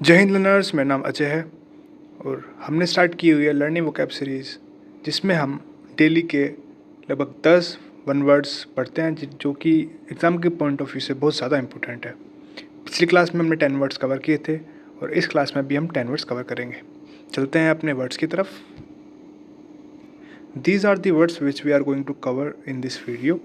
जय हिंद लर्नर्स, मेरा नाम अजय है और हमने स्टार्ट की हुई है लर्निंग वोकैब सीरीज़, जिसमें हम डेली के लगभग 10 वन वर्ड्स पढ़ते हैं जो कि एग्ज़ाम के पॉइंट ऑफ व्यू से बहुत ज़्यादा इंपॉर्टेंट है। पिछली क्लास में हमने 10 वर्ड्स कवर किए थे और इस क्लास में भी हम 10 वर्ड्स कवर करेंगे। चलते हैं अपने वर्ड्स की तरफ। These are the words which we are going to cover in this video.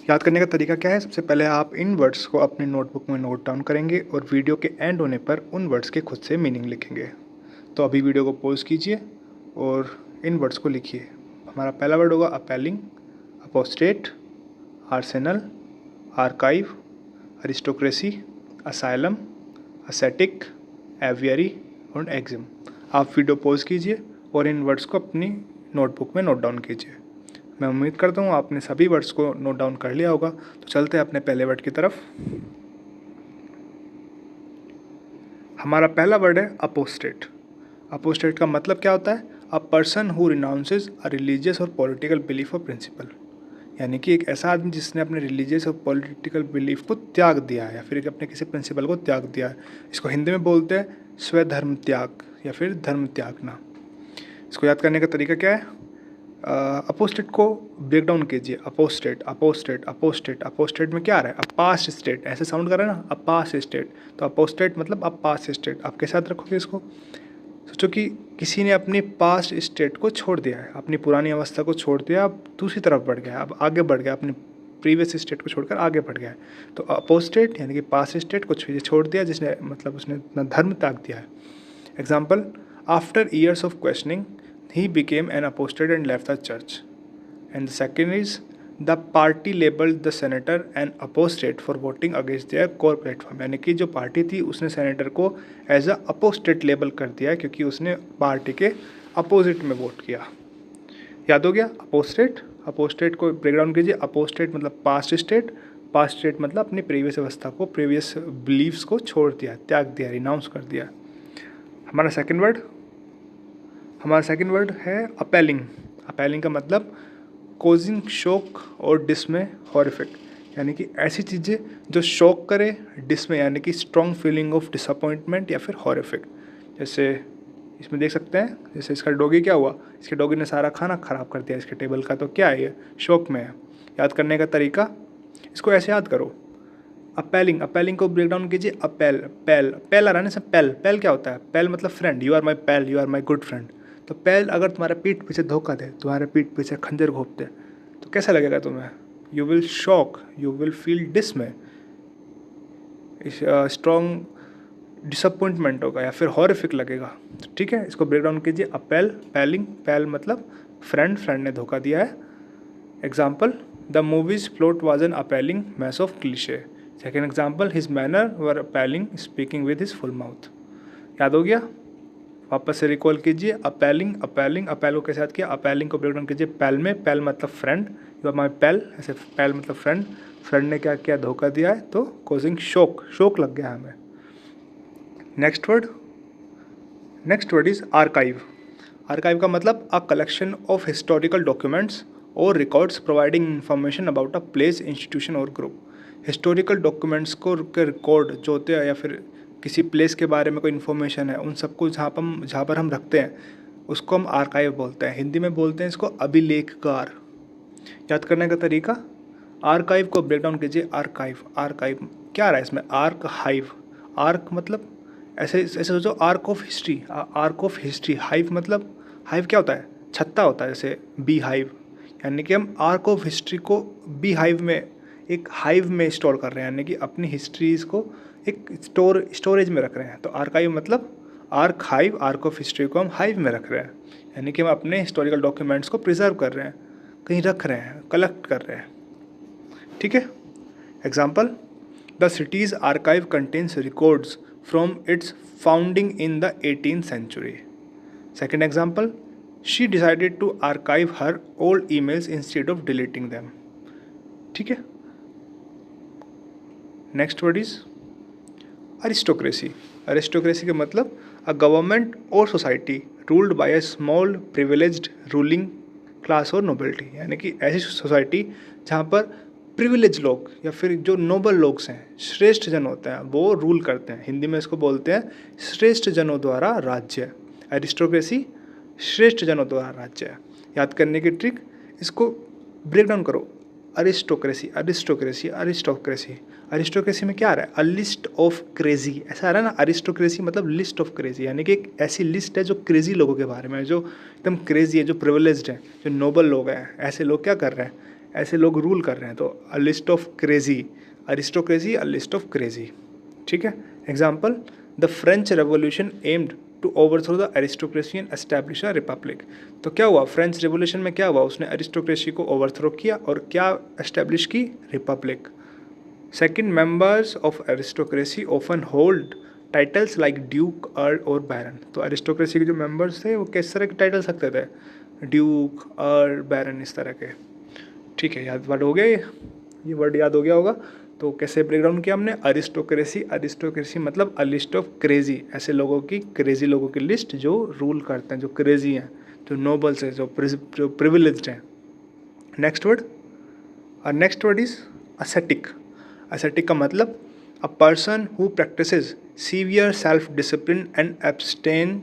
याद करने का तरीका क्या है? सबसे पहले आप इन वर्ड्स को अपने नोटबुक में नोट डाउन करेंगे और वीडियो के एंड होने पर उन वर्ड्स के खुद से मीनिंग लिखेंगे। तो अभी वीडियो को पॉज कीजिए और इन वर्ड्स को लिखिए। हमारा पहला वर्ड होगा appalling, apostate, arsenal, archive, aristocracy, asylum, ascetic, aviary और एग्जिम। आप वीडियो पॉज कीजिए और इन वर्ड्स को अपनी नोटबुक में नोट डाउन कीजिए। मैं उम्मीद करता हूँ आपने सभी वर्ड्स को नोट डाउन कर लिया होगा। तो चलते हैं अपने पहले वर्ड की तरफ। हमारा पहला वर्ड है अपोस्टेट। अपोस्टेट का मतलब क्या होता है? अ person who renounces a religious और पॉलिटिकल बिलीफ और प्रिंसिपल, यानी कि एक ऐसा आदमी जिसने अपने रिलीजियस और पॉलिटिकल बिलीफ को त्याग दिया है या फिर अपने किसी प्रिंसिपल को त्याग दिया है। इसको हिंदी में बोलते हैं स्वधर्म त्याग या फिर धर्म त्यागना। इसको याद करने का तरीका क्या है? अपोस्टेट को ब्रेक डाउन कीजिए। Apostate, apostate, apostate. अपोस्टेट में क्या आ रहा है? अ पास्ट स्टेट, ऐसे साउंड कर रहा है ना, अ पास्ट स्टेट। तो अपोस्टेट मतलब अ पास्ट स्टेट। आप कैसे याद रखोगे इसको? सोचो कि किसी ने अपनी पास्ट स्टेट को छोड़ दिया है, अपनी पुरानी अवस्था को छोड़ दिया, अब दूसरी तरफ बढ़ गया, अब आगे बढ़ गया, अपनी प्रीवियस स्टेट को छोड़कर आगे बढ़ गया है। तो अपोस्टेट यानी कि पास्ट स्टेट को छोड़ दिया, जिसने मतलब उसने अपना धर्म त्याग दिया है। Example, after years of questioning he became an apostate and left the church. And the second is, the party labeled the senator an apostate for voting against their core platform. यानी कि जो पार्टी थी उसने senator को as a apostate label कर दिया क्योंकि उसने पार्टी के अपोजिट में वोट किया। याद हो गया? अपोस्टेट। अपोस्टेट को ब्रेक डाउन कीजिए। अपोस्टेट मतलब पास्ट स्टेट, पास्ट स्टेट मतलब अपनी प्रीवियस अवस्था को, प्रीवियस बिलीव्स को छोड़ दिया, त्याग दिया, रिनाउंस कर दिया। हमारा सेकंड वर्ड है अपेलिंग। अपेलिंग का मतलब कोजिंग शॉक और डिसमे, हॉरिफिक, यानी कि ऐसी चीज़ें जो शॉक करे, डिसमे यानी कि स्ट्रॉन्ग फीलिंग ऑफ डिसअपॉइंटमेंट या फिर हॉरिफिक। जैसे इसमें देख सकते हैं, जैसे इसका डॉगी क्या हुआ, इसके डॉगी ने सारा खाना ख़राब कर दिया इसके टेबल का, तो क्या है ये? शॉक में है। याद करने का तरीका, इसको ऐसे याद करो। अपेलिंग, अपेलिंग को ब्रेक डाउन कीजिए। अपेल, पैल, पैल आ रहा है ना, सब पैल, पैल क्या होता है? पैल मतलब friend, you are my pal, you are my good friend. तो पैल अगर तुम्हारे पीठ पीछे धोखा दे, तुम्हारे पीठ पीछे खंजर घोप दे, तो कैसा लगेगा तुम्हें? You will shock, you will feel डिसमे, strong disappointment होगा या फिर हॉरिफिक लगेगा। ठीक है, इसको ब्रेक डाउन कीजिए। अपेल, पैलिंग, पैल मतलब फ्रेंड, फ्रेंड ने धोखा दिया है। Example, the movie's plot was an appalling mess of cliche. Second example, his manner were appalling speaking with his full mouth. याद हो गया? वापस से रिकॉल कीजिए। अपेलिंग, अपेलिंग, अपेल को कैसे याद किया? अपेलिंग को ब्रेक डाउन कीजिए पैल में। पैल मतलब फ्रेंड, यू आर माई पैल, ऐसे पैल मतलब फ्रेंड, फ्रेंड ने क्या किया? धोखा दिया है, तो कॉजिंग शॉक, शॉक लग गया हमें। Next word is archive. Archive का मतलब a collection of historical documents और records providing information about a place, institution और ग्रुप। हिस्टोरिकल डॉक्यूमेंट्स को के रिकॉर्ड जो होते हैं या फिर किसी प्लेस के बारे में कोई इन्फॉर्मेशन है, उन सबको जहाँ पर हम रखते हैं उसको हम आर्काइव बोलते हैं। हिंदी में बोलते हैं इसको अभिलेखगार। याद करने का तरीका, आर्काइव को ब्रेक डाउन कीजिए। आर्काइव, आर्काइव क्या आ रहा है इसमें? Arc, hive. आर्क मतलब ऐसे ऐसे सोचो, arc of history, arc of history. Hive मतलब, हाइव क्या होता है? छत्ता होता है, जैसे बी हाइव, यानी कि हम आर्क ऑफ हिस्ट्री को बी हाइव में, एक हाइव में स्टोर कर रहे हैं, यानी कि अपनी हिस्ट्रीज़ को एक स्टोरेज में रख रहे हैं। तो आर्काइव मतलब arc, hive, arc of history को हम हाइव में रख रहे हैं, यानी कि हम अपने हिस्टोरिकल डॉक्यूमेंट्स को प्रिजर्व कर रहे हैं, कहीं रख रहे हैं, कलेक्ट कर रहे हैं। ठीक है। Example, the cities archive contains records from its founding in the 18th century. Second example, she decided to archive her old emails instead of deleting them. ठीक है। Next word is aristocracy. Aristocracy का मतलब a government और society ruled by a small privileged ruling class और nobility, यानी कि ऐसी society जहाँ पर प्रिविलेज लोग या फिर जो नोबल लोग हैं, श्रेष्ठ जन होते हैं, वो रूल करते हैं। हिंदी में इसको बोलते हैं श्रेष्ठ जनों द्वारा राज्य। एरिस्टोक्रेसी श्रेष्ठ जनों द्वारा राज्य है। याद करने की ट्रिक, इसको ब्रेक डाउन करो। अरिस्टोक्रेसी अरिस्टोक्रेसी अरिस्टोक्रेसी अरिस्टोक्रेसी में क्या आ रहा है? अ लिस्ट ऑफ क्रेजी, ऐसा आ रहा है ना। अरिस्टोक्रेसी मतलब लिस्ट ऑफ क्रेजी, यानी कि एक ऐसी लिस्ट है जो क्रेजी लोगों के बारे में है, जो एकदम क्रेजी है, जो प्रिविलेज्ड है, जो नोबल लोग हैं। ऐसे लोग क्या कर रहे हैं? ऐसे लोग रूल कर रहे हैं। तो a list of crazy, aristocracy a list of crazy. ठीक है। Example, the French revolution aimed to overthrow the aristocracy and establish a republic. तो क्या हुआ फ्रेंच रेवोल्यूशन में? क्या हुआ? उसने एरिस्टोक्रेसी को ओवरथ्रो किया और क्या एस्टैब्लिश की? Republic. Second, members of aristocracy often hold titles like Duke, earl और बैरन। तो एरिस्टोक्रेसी के जो मेंबर्स थे वो किस तरह के टाइटल्स रखते थे? ड्यूक, अर्ल, बैरन, इस तरह के। ठीक है, याद वर्ड हो गया ये वर्ड याद हो गया होगा। तो कैसे ब्रेक डाउन किया हमने? अरिस्टोक्रेसी, अरिस्टोक्रेसी मतलब अ लिस्ट ऑफ क्रेजी, ऐसे लोगों की, क्रेजी लोगों की लिस्ट जो रूल करते हैं, जो क्रेजी हैं, जो नोबल्स हैं, जो प्रिविलेज्ड हैं। नेक्स्ट वर्ड, और next word is ascetic. Ascetic का मतलब a person who practises severe self discipline and abstain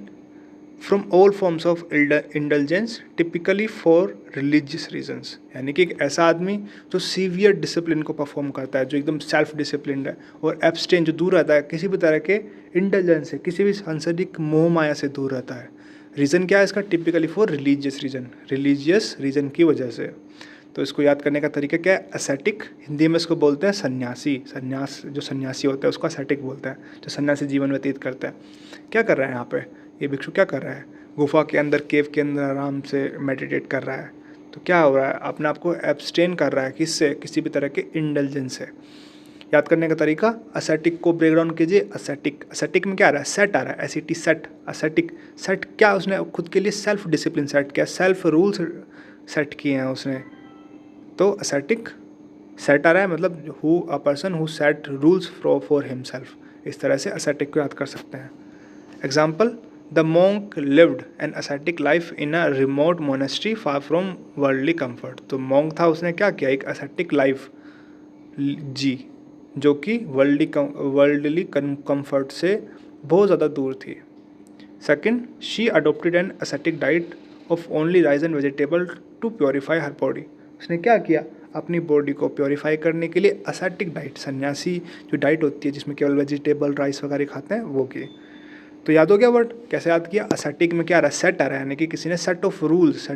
from all forms of indulgence typically for religious reasons. यानी कि एक ऐसा आदमी जो सीवियर डिसिप्लिन को परफॉर्म करता है, जो एकदम सेल्फ डिसिप्लिन है, और एब्सटेन जो दूर रहता है किसी भी तरह के इंडल्जेंस से, किसी भी सांसारिक मोह माया से दूर रहता है। रीज़न क्या है इसका? Typically for religious reason, religious reason की वजह से। तो इसको याद करने का तरीका क्या है? एसेटिक, हिंदी में इसको बोलते हैं सन्यासी। सन्यास, जो सन्यासी होता है उसको एसेटिक बोलते हैं, जो सन्यासी जीवन व्यतीत करता है। क्या कर रहा है यहाँ पे ये भिक्षु? क्या कर रहा है? गुफा के अंदर, केव के अंदर आराम से मेडिटेट कर रहा है। तो क्या हो रहा है? अपने आप को एब्सटेन कर रहा है, किससे? किसी भी तरह के इंडल्जेंस से। याद करने का तरीका, असेटिक को ब्रेक डाउन कीजिए। असेटिक, असेटिक में क्या आ रहा है? सेट आ रहा है, एसिटी सेट, असेटिक सेट। क्या उसने खुद के लिए सेल्फ डिसिप्लिन सेट किया, सेल्फ रूल्स सेट किए हैं उसने। तो असेटिक सेट आ रहा है, मतलब who a person who set rules for himself. इस तरह से असेटिक को याद कर सकते हैं। Example, the monk lived an ascetic life in a remote monastery far from worldly comfort। तो monk था, उसने क्या किया? एक ascetic life जी, जो कि वर्ल्डली कंफर्ट से बहुत ज़्यादा दूर थी। Second, she adopted an ascetic diet of only rice and vegetable to purify her body. उसने क्या किया? अपनी बॉडी को प्योरीफाई करने के लिए ascetic डाइट, सन्यासी जो डाइट होती है जिसमें केवल वेजिटेबल, राइस वगैरह खाते हैं, वो की। तो याद हो गया वर्ड? कैसे याद किया? असेटिक में क्या आ रहा है? सेट आ रहा है, यानी कि किसी ने सेट ऑफ रूल्स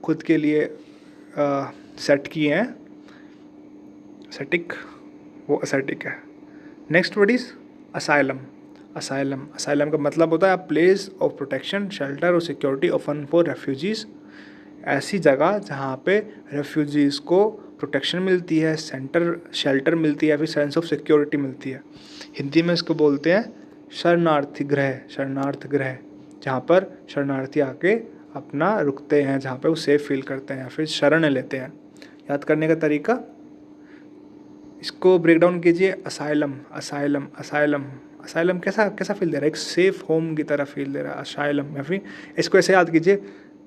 खुद के लिए सेट किए हैं। असेटिक, वो असेटिक है। Next word is asylum. Asylum, asylum का मतलब होता है प्लेस ऑफ प्रोटेक्शन, शेल्टर और सिक्योरिटी ऑफन फॉर रेफ्यूजीज। ऐसी जगह जहाँ पे रेफ्यूजीज़ को प्रोटेक्शन मिलती है, शेल्टर मिलती है, फिर सेंस ऑफ सिक्योरिटी मिलती है। हिंदी में इसको बोलते हैं शरणार्थी गृह, शरणार्थ गृह, जहाँ पर शरणार्थी आके अपना रुकते हैं, जहाँ पे वो सेफ फील करते हैं या फिर शरण लेते हैं। याद करने का तरीका, इसको ब्रेक डाउन कीजिए। असाइलम, असाइलम, असाइलम, असाइलम कैसा कैसा फील दे रहा है? एक सेफ होम की तरह फील दे रहा है असाइलम। या फिर इसको ऐसे याद कीजिए,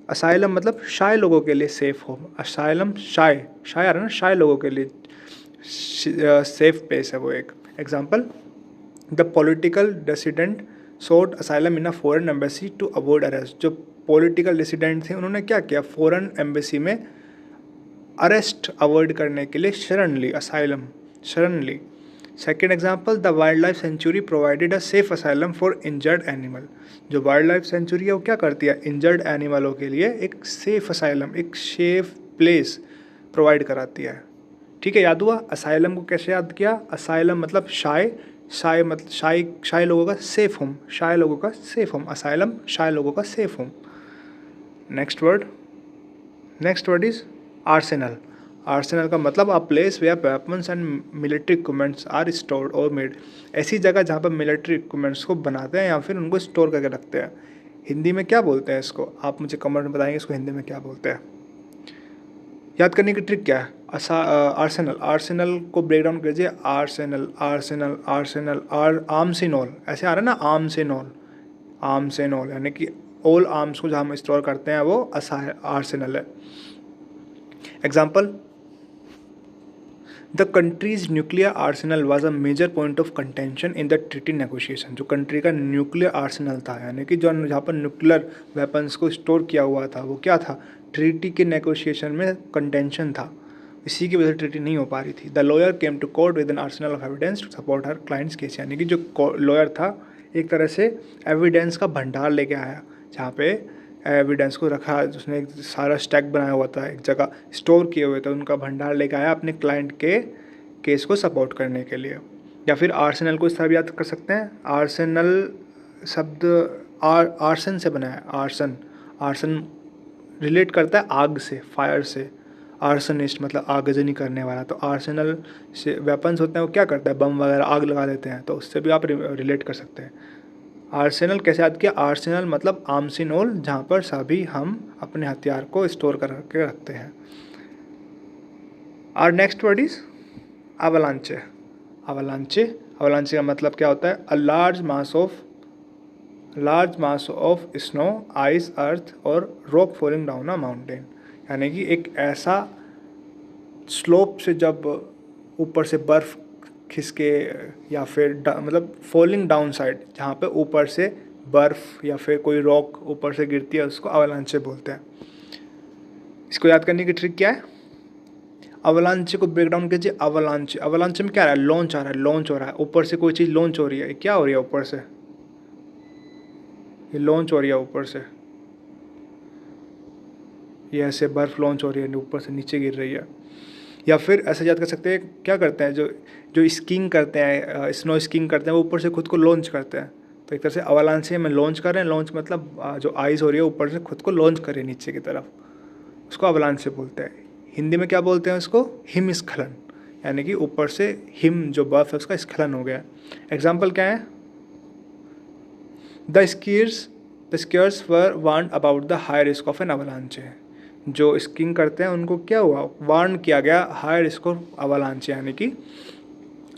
असाइलम मतलब शाय लोगों के लिए सेफ होम। असाइलम शाय, शाय आ रहा है ना, शाय लोगों के लिए सेफ प्लेस है वो एक। Example, the political dissident sought asylum in a foreign embassy to avoid arrest. जो पॉलिटिकल डिसिडेंट थे उन्होंने क्या किया? फॉरेन एम्बेसी में अरेस्ट अवॉइड करने के लिए शरण ली, असाइलम, शरण ली। Second example, the wild life sanctuary provided a safe asylum for injured animal. जो वाइल्ड लाइफ सेंचुरी है वो क्या करती है? इंजर्ड एनिमलों के लिए एक सेफ असाइलम, एक सेफ प्लेस प्रोवाइड कराती है। ठीक है, याद हुआ? असाइलम को कैसे याद किया? असाइलम मतलब शाय, शाय मतलब शाय लोगों का सेफ होम, शाय लोगों का सेफ होम, असाइलम शाय लोगों का safe home. Next word is arsenal. Arsenal का मतलब a place where weapons and military equipments are stored और मेड। ऐसी जगह जहाँ पर मिलिट्री इक्विपमेंट्स को बनाते हैं या फिर उनको स्टोर करके रखते हैं। हिंदी में क्या बोलते हैं इसको? आप मुझे कमेंट में बताएंगे इसको हिंदी में क्या बोलते हैं। याद करने की ट्रिक क्या है? आर्सेनल, आर्सेनल को ब्रेक डाउन कीजिए। Arsenal, arsenal, Arsenal, arms in all, ऐसे आ रहा है ना, arms in all, arms in all, यानी कि ऑल आर्म्स को जहाँ हम स्टोर करते हैं वो आर्सेनल है। Example, the country's nuclear arsenal was a major point of contention in the treaty negotiation. जो कंट्री का न्यूक्लियर आर्सेनल था, यानी कि जो जहाँ पर न्यूक्लियर वेपन्स को स्टोर किया हुआ था, वो क्या था, ट्रीटी के नेगोशिएशन में कंटेंशन था, इसी की वजह से ट्रीटी नहीं हो पा रही थी। The lawyer came to court with an arsenal of evidence to support her client's case. यानी कि जो लॉयर था एक तरह से एविडेंस का भंडार लेके आया, जहाँ पे एविडेंस को रखा, उसने एक सारा स्टैक बनाया हुआ था, एक जगह स्टोर किए हुए थे, उनका भंडार लेके आया अपने क्लाइंट के केस को सपोर्ट करने के लिए। या फिर आर्सेनल को इस तरह भी याद कर सकते हैं, आर्सेनल शब्द आर्सन से बना है। आर्सन रिलेट करता है आग से, फायर से। आर्सनिस्ट मतलब आगजनी करने वाला। तो आर्सेनल से वेपन्स होते हैं, वो क्या करता है, बम वगैरह आग लगा देते हैं, तो उससे भी आप रिलेट कर सकते हैं। आर्सेनल कैसे याद किया, आर्सेनल मतलब आर्मसिनोल, जहाँ पर सभी हम अपने हथियार को स्टोर करके रखते हैं। Our next word is avalanche. Avalanche का मतलब क्या होता है, a large mass of snow, ice, earth और rock falling down a mountain. यानी कि एक ऐसा स्लोप से जब ऊपर से बर्फ़ खिसके, या फिर मतलब फॉलिंग डाउन साइड, जहाँ पे ऊपर से बर्फ़ या फिर कोई रॉक ऊपर से गिरती है, उसको अवलांचे बोलते हैं। इसको याद करने की ट्रिक क्या है, अवलांचे को ब्रेक डाउन कीजिए। अवलांचे में क्या आ रहा है, लॉन्च आ रहा है, लॉन्च हो रहा है, ऊपर से कोई चीज़ लॉन्च हो रही है। क्या हो रही है ऊपर से, ये लॉन्च हो रही है ऊपर से, ये ऐसे बर्फ़ लॉन्च हो रही है, ऊपर से नीचे गिर रही है। या फिर ऐसे याद कर सकते हैं, क्या करते हैं जो स्कीइंग करते हैं, स्नो स्कीइंग करते हैं, वो ऊपर से खुद को लॉन्च करते हैं। तो एक तरह से अवलांचे में लॉन्च कर रहे हैं, लॉन्च मतलब जो आइस हो रही है ऊपर से खुद को लॉन्च कर रही है नीचे की तरफ, उसको अवलांचे बोलते हैं। हिंदी में क्या बोलते हैं उसको, हिमस्खलन। यानी कि ऊपर से हिम जो बर्फ है उसका स्खलन हो गया। एग्जाम्पल क्या है, the skiers were warn about the high risk of an avalanche. जो स्कीइंग करते हैं उनको क्या हुआ, वार्न किया गया हाई रिस्क ऑफ अवलांचे, यानी कि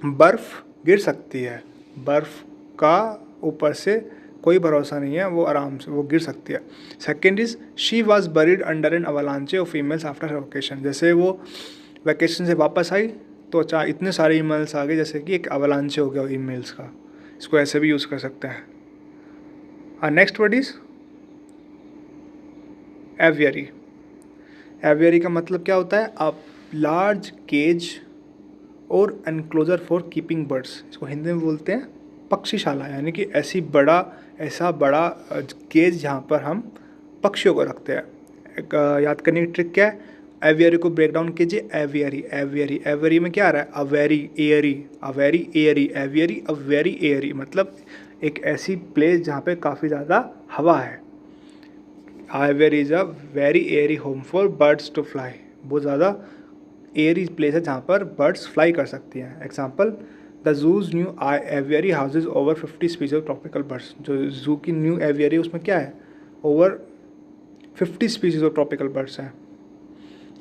बर्फ़ गिर सकती है, बर्फ़ का ऊपर से कोई भरोसा नहीं है, वो आराम से वो गिर सकती है। Second is she was buried under an avalanche of emails after her vacation. जैसे वो वैकेशन से वापस आई तो चाहे इतने सारे ईमेल्स आ गए, जैसे कि एक अवलांचे हो गया ईमेल्स का। इसको ऐसे भी यूज़ कर सकते हैं। Next word is aviary. Aviary का मतलब क्या होता है, अ लार्ज केज और एनक्लोजर फॉर कीपिंग बर्ड्स। इसको हिंदी में बोलते हैं पक्षीशाला। यानी कि ऐसा बड़ा केज जहाँ पर हम पक्षियों को रखते हैं। एक याद करने की ट्रिक क्या है, एवियरी को ब्रेक डाउन कीजिए। एवियरी में क्या आ रहा है, अवेरी एयरी, एवियरी मतलब एक ऐसी प्लेस जहाँ पे काफ़ी ज़्यादा हवा है। Aviary is a very airy home for birds to fly. बहुत ज़्यादा एयरी प्लेस है जहाँ पर बर्ड्स फ्लाई कर सकती हैं। Example, the zoo's new aviary houses over 50 species of tropical birds. जो जू की न्यू एवियरी उसमें क्या है, over 50 species of tropical birds हैं।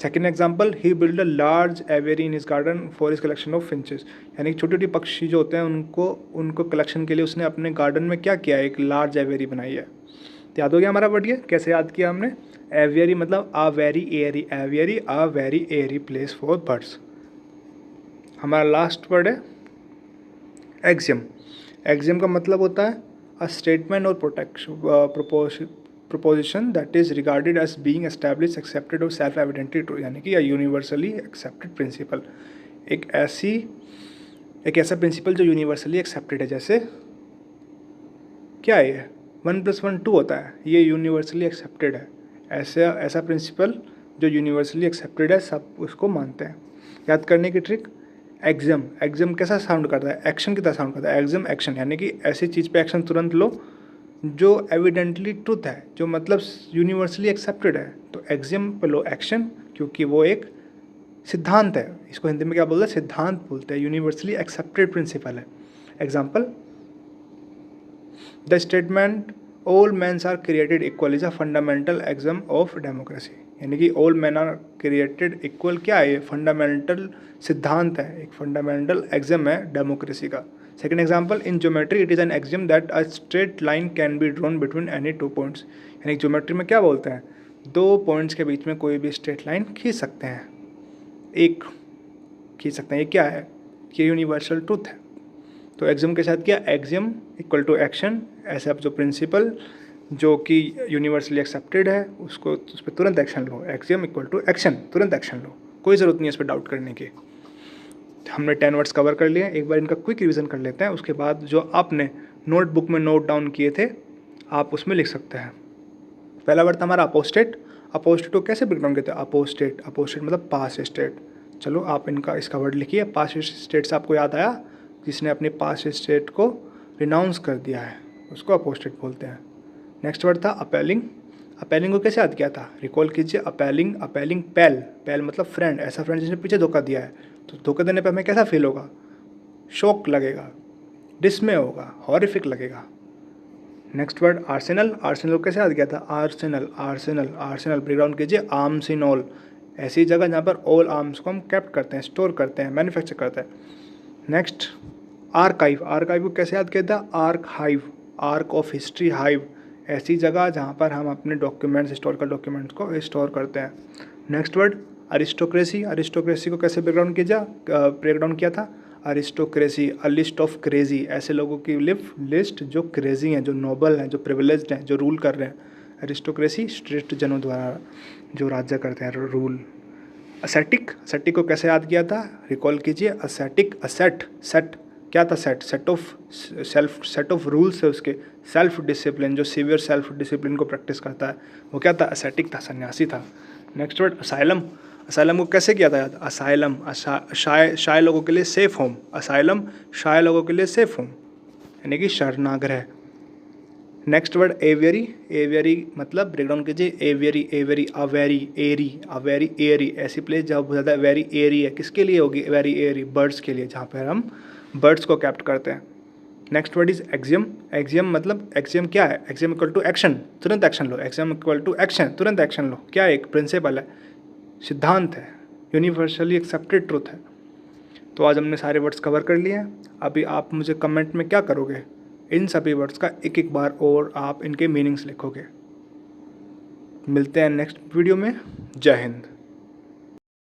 Second example, he build a large aviary in his garden for his collection of finches. यानी छोटे छोटे पक्षी जो होते हैं उनको कलेक्शन के लिए उसने अपने गार्डन में क्या किया है, एक लार्ज एवियरी बनाई है। तो याद हो गया हमारा वर्ड, ये कैसे याद किया हमने, एवियरी मतलब अ very Airy, aviary a very Airy place for birds. हमारा लास्ट वर्ड है एक्सियम। एक्सियम का मतलब होता है अ स्टेटमेंट और proposition that is regarded as being established, accepted और self evidently true। यानी कि यूनिवर्सली एक्सेप्टेड प्रिंसिपल। एक ऐसा प्रिंसिपल जो यूनिवर्सली एक्सेप्टेड है। जैसे क्या है ये, 1+1 2 होता है, ये यूनिवर्सली एक्सेप्टेड है। ऐसा प्रिंसिपल जो यूनिवर्सली एक्सेप्टेड है, सब उसको मानते हैं। याद करने की ट्रिक, एग्जाम कैसा साउंड करता है, एक्शन की तरह साउंड करता है। एग्जाम एक्शन, यानी कि ऐसी चीज़ पे एक्शन तुरंत लो जो एविडेंटली ट्रुथ है, जो मतलब यूनिवर्सली एक्सेप्टेड है। तो एग्जाम पे लो एक्शन, क्योंकि वो एक सिद्धांत है। इसको हिंदी में क्या बोलते हैं, सिद्धांत बोलते हैं, यूनिवर्सली एक्सेप्टेड प्रिंसिपल है। Example, the statement all mans are created equal is a fundamental exam of democracy. यानी कि all man are created equal क्या है, फंडामेंटल सिद्धांत है, एक फंडामेंटल एग्जाम है डेमोक्रेसी का। Second example, in geometry it is an exam that a straight line can be drawn between any 2 points. यानी ज्योमेट्री में क्या बोलते हैं, 2 पॉइंट्स के बीच में कोई भी स्ट्रेट लाइन खींच सकते हैं। एक खींच सकते हैं। ये क्या है? ये यूनिवर्सल ट्रूथ है। तो एक्सियम के साथ क्या, एक्सियम इक्वल टू एक्शन, ऐसे आप जो प्रिंसिपल जो कि यूनिवर्सली एक्सेप्टेड है उसको उस पर तुरंत एक्शन लो। एक्सियम इक्वल टू एक्शन, तुरंत एक्शन लो, कोई ज़रूरत नहीं है इस पर डाउट करने की। हमने 10 वर्ड्स कवर कर लिए, एक बार इनका क्विक रिवीजन कर लेते हैं, उसके बाद जो आपने नोटबुक में नोट डाउन किए थे आप उसमें लिख सकते हैं। पहला वर्ड था हमारा अपोस्टेट। अपोस्टेट को कैसे ब्रेक डाउन कहते हैं? अपोस्टेट, अपोस्टेट मतलब पास स्टेट। चलो आप इसका वर्ड लिखिए। पास स्टेट से आपको याद आया, जिसने अपने पास स्टेट को रिनाउंस कर दिया है उसको अपोस्टेट बोलते हैं। नेक्स्ट वर्ड था अपेलिंग। अपेलिंग को कैसे याद किया था? रिकॉल कीजिए। अपेलिंग, अपेलिंग पैल, पैल मतलब फ्रेंड, ऐसा फ्रेंड जिसने पीछे धोखा दिया है। तो धोखा देने पर हमें कैसा फील होगा? शॉक लगेगा, डिसमे होगा, हॉरिफिक लगेगा। Next word Arsenal. आर्सेनल को कैसे याद किया था? Arsenal, arsenal, arsenal break down कीजिए। आर्म्स इन ऑल, ऐसी जगह जहाँ पर ऑल आर्म्स को हम कैप्ट करते हैं, स्टोर करते हैं, मैन्युफैक्चर करते हैं। Next archive. आर्काइव को कैसे याद किया था? Arc hive, arc of history hive, ऐसी जगह जहाँ पर हम अपने डॉक्यूमेंट्स, हिस्टोरिकल डॉक्यूमेंट्स को स्टोर करते हैं। Next word aristocracy. अरिस्टोक्रेसी को कैसे ब्रेक डाउन किया था? Aristocracy, a list of crazy, ऐसे लोगों की लिस्ट जो क्रेजी हैं, जो नोबल हैं, जो प्रिविलेज्ड हैं, जो रूल कर रहे हैं। अरिस्टोक्रेसी श्रेष्ठ जनों द्वारा जो राज्य करते हैं, रूल। असेटिक, असेटिक को कैसे याद किया था? रिकॉल कीजिए। असेटिक, असेट, सेट क्या था? सेट, सेट ऑफ रूल्स है उसके, सेल्फ डिसिप्लिन, जो सीवियर सेल्फ डिसिप्लिन को प्रैक्टिस करता है वो क्या था? असेटिक था, सन्यासी था। Next word asylum. असाइलम को कैसे किया था याद? असाइलम, शाय लोगों के लिए सेफ होम। असाइलम शाय लोगों के लिए सेफ होम, यानी कि शरणागृह। Next word aviary. एवियरी मतलब ब्रेक डाउन कीजिए। एवियरी, एवियरी, अवेरी, एरी, अवेरी एरी, ऐसी प्लेस जहाँ बहुत ज़्यादा वेरी एरी है। किसके लिए होगी वेरी एरी? बर्ड्स के लिए, जहाँ पर हम बर्ड्स को कैप्ट करते हैं। Next word is axiom. Axiom मतलब एक्सियम क्या है? एक्सियम इक्वल टू एक्शन, तुरंत एक्शन लो। एक्सियम इक्वल टू एक्शन, तुरंत एक्शन लो। क्या है? एक प्रिंसिपल है, सिद्धांत है, यूनिवर्सली एक्सेप्टेड ट्रूथ है। तो आज हमने सारे वर्ड्स कवर कर लिए हैं। अभी आप मुझे कमेंट में क्या करोगे? इन सभी वर्ड्स का एक एक बार और आप इनके मीनिंग्स लिखोगे। मिलते हैं नेक्स्ट वीडियो में। जय हिंद।